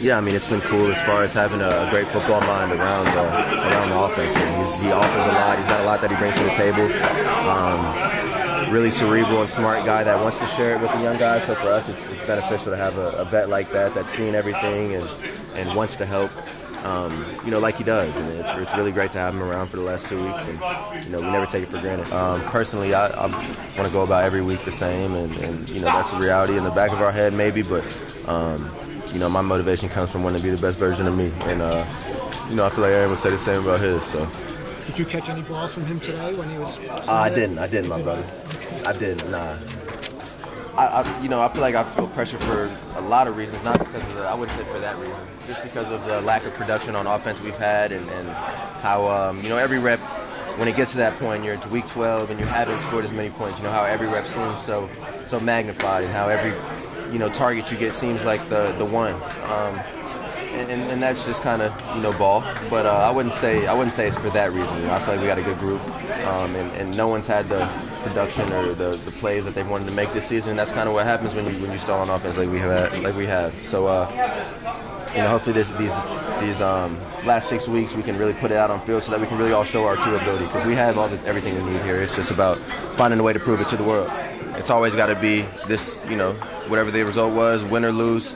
Yeah, I mean, it's been cool as far as having a great football mind around the offense. He offers a lot. He's got a lot that he brings to the table. Really cerebral and smart guy that wants to share it with the young guys. So for us, it's beneficial to have a vet like that that's seen everything and wants to help. Like he does. I mean, it's really great to have him around for the last 2 weeks, and we never take it for granted. Personally, I want to go about every week the same, and that's the reality in the back of our head maybe, but my motivation comes from wanting to be the best version of me, and I feel like Aaron would say the same about his. So. Did you catch any balls from him today when he was? I didn't, my brother. I didn't. Nah. I feel like I feel pressure for a lot of reasons, not because of I wouldn't say for that reason, just because of the lack of production on offense we've had, and how every rep, when it gets to that point, you're to week 12 and you haven't scored as many points. How every rep seems so magnified, and how every target you get seems like the one. And that's just kind of ball, but I wouldn't say it's for that reason. I feel like we got a good group, and no one's had the production or the plays that they've wanted to make this season. That's kind of what happens when you stall on offense like we have. So hopefully these last 6 weeks we can really put it out on field so that we can really all show our true ability, because we have everything we need here. It's just about finding a way to prove it to the world. It's always got to be this, whatever the result was, win or lose,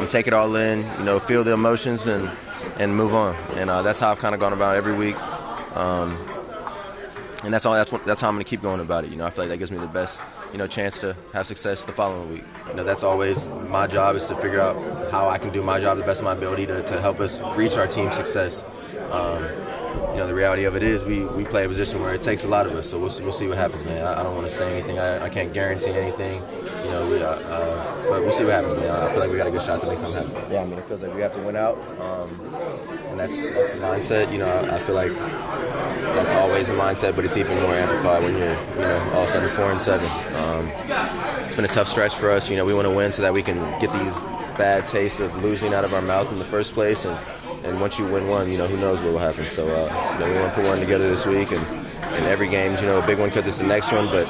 take it all in, feel the emotions and move on. And that's how I've kind of gone about every week. And that's how I'm going to keep going about it. I feel like that gives me the best, chance to have success the following week. That's always my job, is to figure out how I can do my job the best of my ability to help us reach our team's success. The reality of it is we play a position where it takes a lot of us, so we'll see what happens, man. I don't want to say anything. I can't guarantee anything, but we'll see what happens, man. I feel like we got a good shot to make something happen. Yeah, I mean, it feels like we have to win out, and that's the mindset. I feel like that's always the mindset, but it's even more amplified when you're, all of a sudden 4-7. It's been a tough stretch for us. We want to win so that we can get these bad taste of losing out of our mouth in the first place, and once you win one, who knows what will happen. So we want to put one together this week, and every game's a big one because it's the next one. But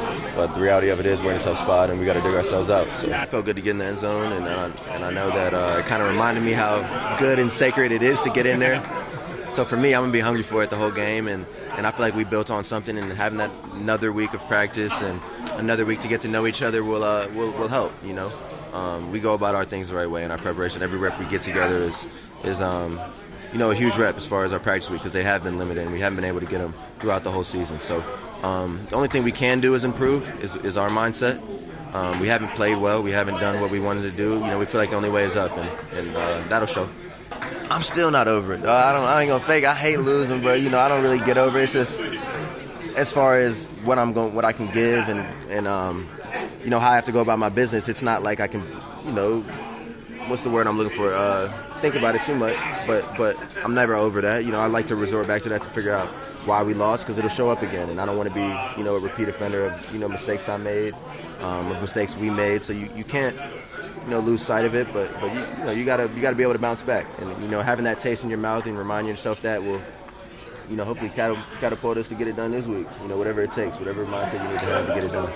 the reality of it is we're in a tough spot, and we got to dig ourselves out. So it felt good to get in the end zone, and I know that it kind of reminded me how good and sacred it is to get in there. So for me, I'm gonna be hungry for it the whole game, and I feel like we built on something, and having that another week of practice and another week to get to know each other will help. We go about our things the right way in our preparation. Every rep we get together is a huge rep as far as our practice week, because they have been limited and we haven't been able to get them throughout the whole season. So the only thing we can do is improve is our mindset. We haven't played well. We haven't done what we wanted to do. We feel like the only way is up, and that'll show. I'm still not over it. I ain't gonna fake. I hate losing, but I don't really get over it. It's just as far as what I can give, and how I have to go about my business. It's not like I can, what's the word I'm looking for? Think about it too much, but I'm never over that. I like to resort back to that to figure out why we lost, because it'll show up again, and I don't want to be a repeat offender of mistakes I made, of mistakes we made. So you can't lose sight of it, but you gotta be able to bounce back, and having that taste in your mouth and reminding yourself that will hopefully catapult us to get it done this week. Whatever it takes, whatever mindset you need to have to get it done.